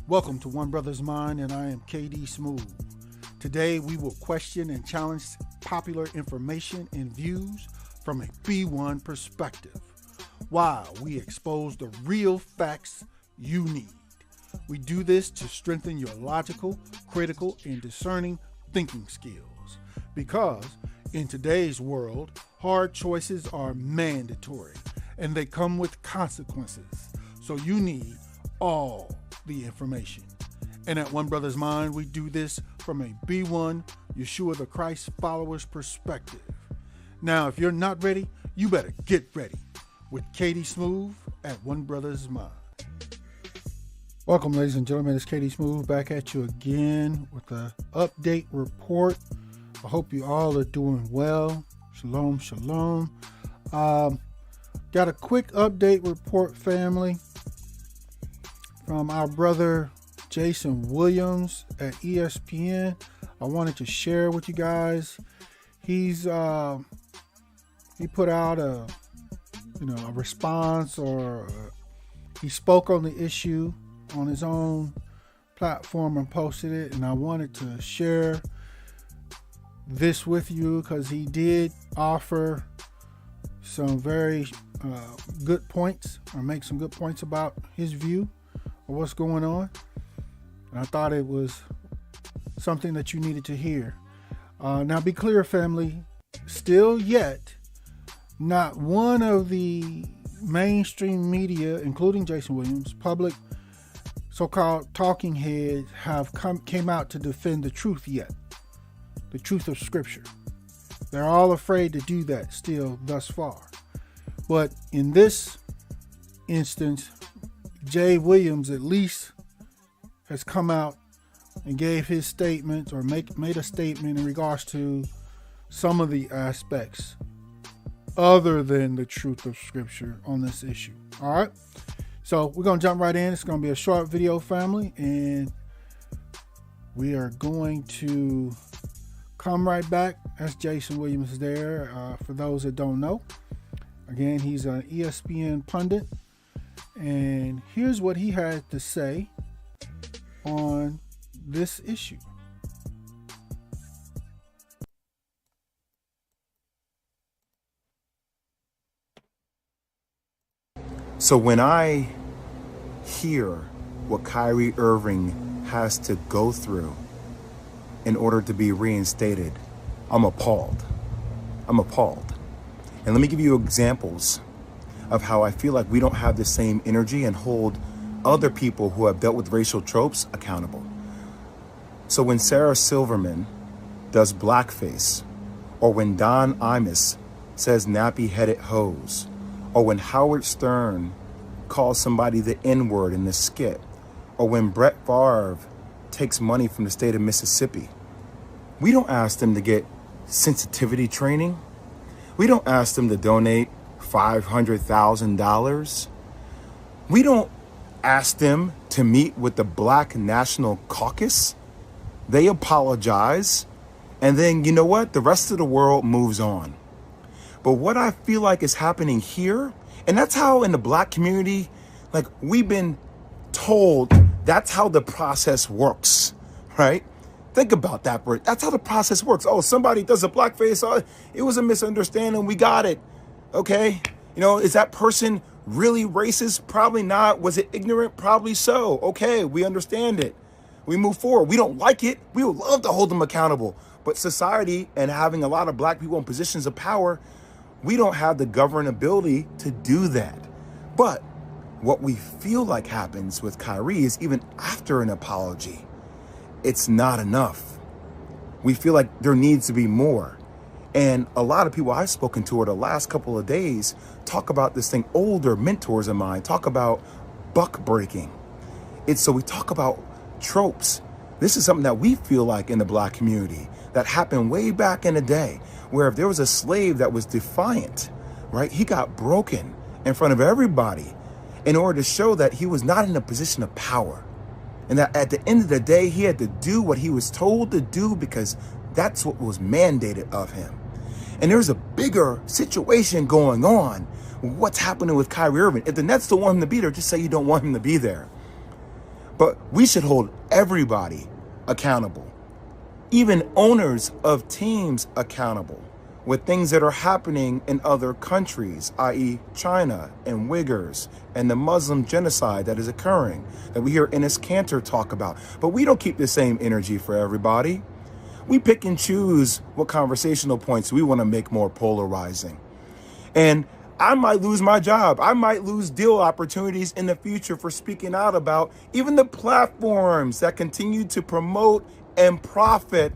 Welcome to One Brothas Mind, and I am KD Smooth. Today we will question and challenge popular information and views from a B1 perspective, while we expose the real facts you need. We do this to strengthen your logical, critical, and discerning thinking skills. Because in today's world, hard choices are mandatory and they come with consequences. So you need all the information. And at One Brothas Mind, we do this from a B1 Yeshua the Christ followers perspective. Now, if you're not ready, you better get ready with KD Smooth at One Brothas Mind. Welcome, ladies and gentlemen. It's KD Smooth back at you again with an update report. I hope you all are doing well. Shalom, shalom. Got a quick update report, family, from our brother Jason Williams at ESPN. I wanted to share with you guys. He put out a response, or he spoke on the issue on his own platform and posted it, and I wanted to share this with you because he did offer some very good points, or make some good points about his view of what's going on. And I thought it was something that you needed to hear. Now be clear, family, still yet, not one of the mainstream media, including Jason Williams, public so-called talking heads, came out to defend the truth yet. The truth of Scripture. They're all afraid to do that still thus far. But in this instance, Jay Williams at least has come out and gave his statement, or made a statement in regards to some of the aspects other than the truth of Scripture on this issue. All right. So we're going to jump right in. It's going to be a short video, family, and we are going to come right back. That's Jason Williams there. For those that don't know, again, he's an ESPN pundit, and here's what he had to say on this issue. So when I hear what Kyrie Irving has to go through in order to be reinstated, I'm appalled. I'm appalled. And let me give you examples of how I feel like we don't have the same energy and hold other people who have dealt with racial tropes accountable. So when Sarah Silverman does blackface, or when Don Imus says nappy-headed hose, or when Howard Stern calls somebody the N-word in the skit, or when Brett Favre takes money from the state of Mississippi, we don't ask them to get sensitivity training. We don't ask them to donate $500,000. We don't ask them to meet with the Black National Caucus. They apologize, and then, you know what? The rest of the world moves on. But what I feel like is happening here, and that's how in the Black community, like, we've been told that's how the process works, right? Think about that, Bert. That's how the process works. Oh, somebody does a blackface. Oh, it was a misunderstanding. We got it. Okay. You know, is that person really racist? Probably not. Was it ignorant? Probably so. Okay. We understand it. We move forward. We don't like it. We would love to hold them accountable. But society, and having a lot of Black people in positions of power, we don't have the governability to do that. But what we feel like happens with Kyrie is, even after an apology, it's not enough. We feel like there needs to be more. And a lot of people I've spoken to over the last couple of days talk about this thing. Older mentors of mine talk about buck breaking. So we talk about tropes. This is something that we feel like in the Black community that happened way back in the day, where if there was a slave that was defiant, right, he got broken in front of everybody in order to show that he was not in a position of power. And that at the end of the day, he had to do what he was told to do because that's what was mandated of him. And there's a bigger situation going on. What's happening with Kyrie Irving? If the Nets don't want him to be there, just say you don't want him to be there. But we should hold everybody accountable, even owners of teams accountable, with things that are happening in other countries, i.e. China and Uyghurs and the Muslim genocide that is occurring, that we hear Enes Kanter talk about. But we don't keep the same energy for everybody. We pick and choose what conversational points we want to make more polarizing. And I might lose my job. I might lose deal opportunities in the future for speaking out about even the platforms that continue to promote and profit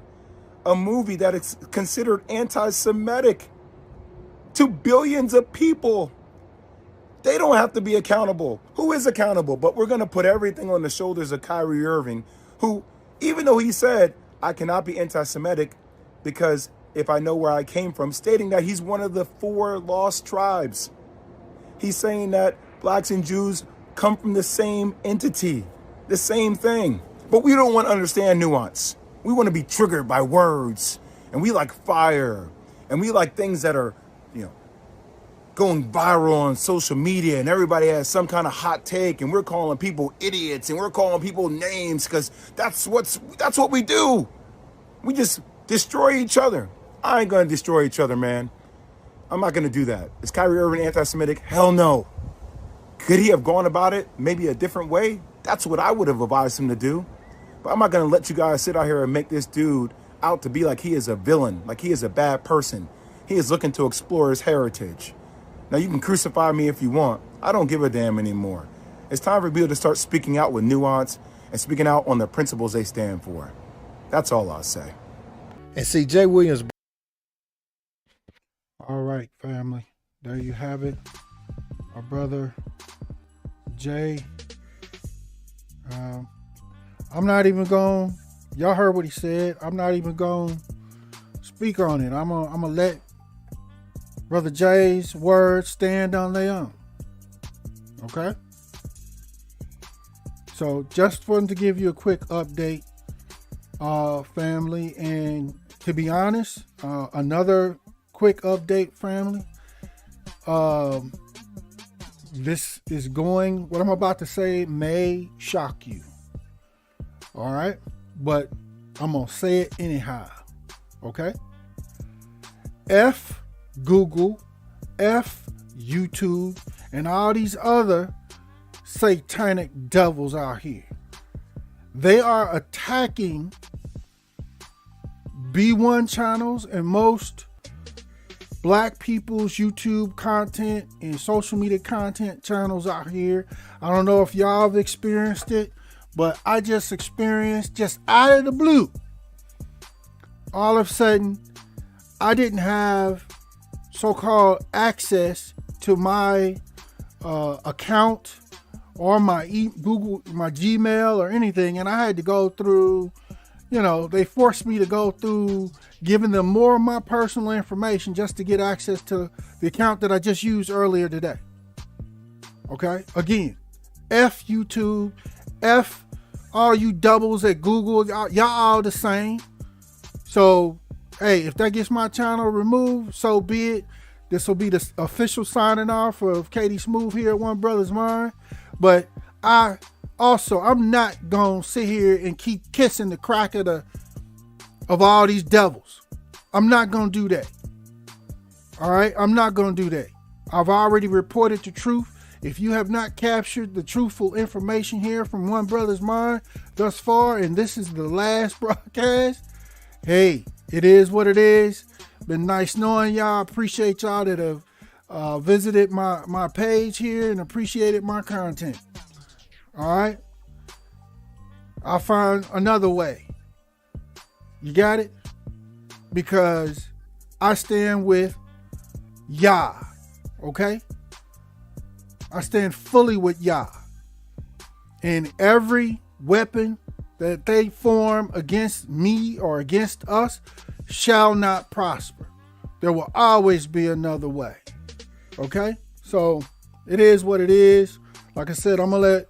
a movie that is considered anti-Semitic to billions of people. They don't have to be accountable. Who is accountable? But we're going to put everything on the shoulders of Kyrie Irving, who, even though he said, I cannot be anti-Semitic because if I know where I came from, stating that he's one of the 4 lost tribes. He's saying that blacks and Jews come from the same entity, the same thing. But we don't want to understand nuance. We want to be triggered by words, and we like fire, and we like things that are, going viral on social media, and everybody has some kind of hot take, and we're calling people idiots, and we're calling people names because that's what we do. We just destroy each other. I ain't gonna destroy each other, man. I'm not gonna do that. Is Kyrie Irving anti-Semitic? Hell no. Could he have gone about it maybe a different way? That's what I would have advised him to do. But I'm not gonna let you guys sit out here and make this dude out to be like he is a villain, like he is a bad person. He is looking to explore his heritage. Now you can crucify me if you want. I don't give a damn anymore. It's time for people to start speaking out with nuance and speaking out on the principles they stand for. That's all I'll say. And see, Jay Williams. All right, family. There you have it. Our brother Jay. I'm not even going. Y'all heard what he said. I'm not even going to speak on it. I'm gonna let Brother Jay's words stand on their own. Okay? So just wanted to give you a quick update, family. And to be honest, another quick update, family. This is going, what I'm about to say may shock you. All right? But I'm going to say it anyhow. Okay? F Google, F YouTube, and all these other satanic devils out here. They are attacking B1 channels and most black people's YouTube content and social media content channels out here. I don't know if y'all have experienced it, but I just experienced, just out of the blue, all of a sudden, I didn't have so-called access to my account or my Google, my Gmail or anything, and I had to go through, they forced me to go through giving them more of my personal information just to get access to the account that I just used earlier today. Okay? Again, F YouTube, F all you doubles at Google, y'all all the same. So, hey, if that gets my channel removed, so be it. This will be the official signing off of Katie Smooth here at One Brothas Mind. But I'm not going to sit here and keep kissing the crack of all these devils. I'm not going to do that. All right? I'm not going to do that. I've already reported the truth. If you have not captured the truthful information here from One Brothas Mind thus far, and this is the last broadcast, hey, it is what it is. Been nice knowing y'all. Appreciate y'all that have visited my page here and appreciated my content. All right? I'll find another way. You got it? Because I stand with Yah. Okay? I stand fully with Yah. And every weapon that they form against me or against us shall not prosper. There will always be another way. Okay? So it is what it is. Like I said, I'm going to let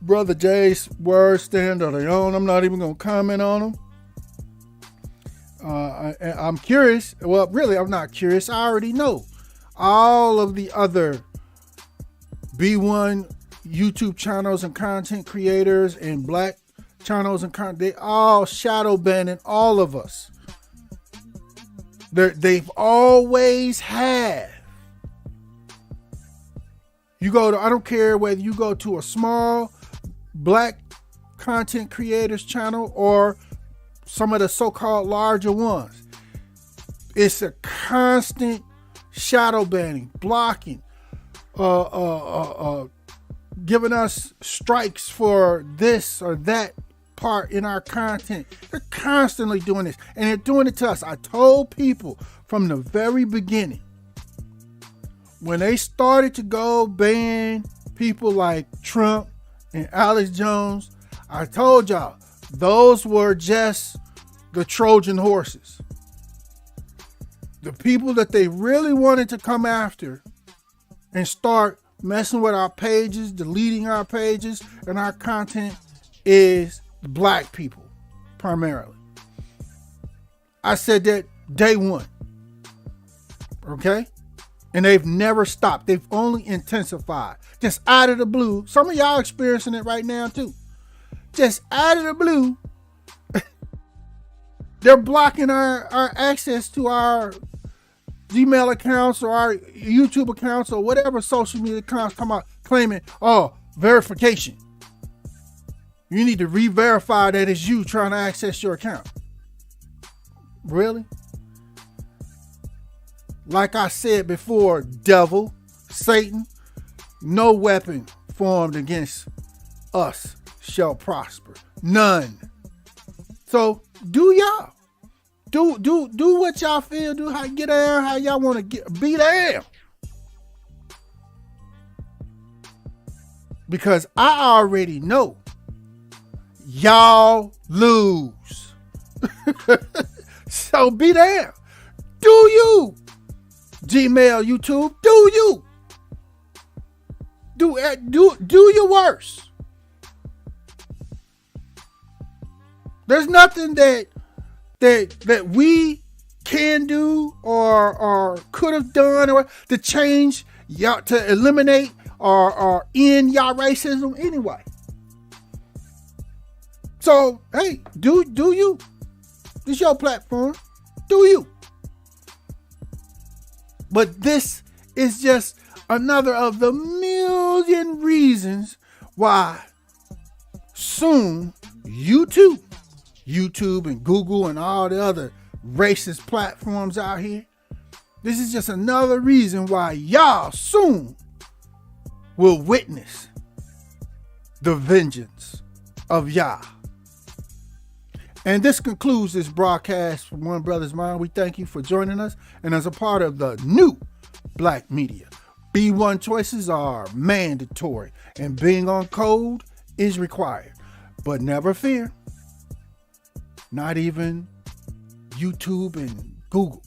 Brother Jay's words stand on their own. I'm not even going to comment on them. I'm curious. Well, really, I'm not curious. I already know all of the other B1 YouTube channels and content creators and black channels and content, they all shadow banning all of us. They've always have. You go to, I don't care whether you go to a small black content creators channel or some of the so-called larger ones. It's a constant shadow banning, blocking, giving us strikes for this or that part in our content. They're constantly doing this, and they're doing it to us. I told people from the very beginning, when they started to go ban people like Trump and Alex Jones, I told y'all those were just the Trojan horses. The people that they really wanted to come after and start messing with our pages, deleting our pages and our content is the black people, primarily. I said that day one. Okay? And they've never stopped. They've only intensified. Just out of the blue. Some of y'all experiencing it right now too. Just out of the blue, they're blocking our access to our Gmail accounts or our YouTube accounts or whatever social media accounts come out claiming, verification. You need to re-verify that it's you trying to access your account. Really? Like I said before, devil, Satan, no weapon formed against us shall prosper. None. So do y'all. Do what y'all feel. Do how get down, how y'all want to be down. Because I already know y'all lose. So be down. Do you? Gmail, YouTube, do you? Do your worst. There's nothing that we can do or could have done or to change y'all, to eliminate or end y'all racism anyway. So hey, do you? This your platform. Do you? But this is just another of the million reasons why soon YouTube and Google and all the other racist platforms out here, this is just another reason why y'all soon will witness the vengeance of Yah. And this concludes this broadcast from One Brothas Mind. We thank you for joining us. And as a part of the new black media, B1 choices are mandatory and being on code is required. But never fear, not even YouTube and Google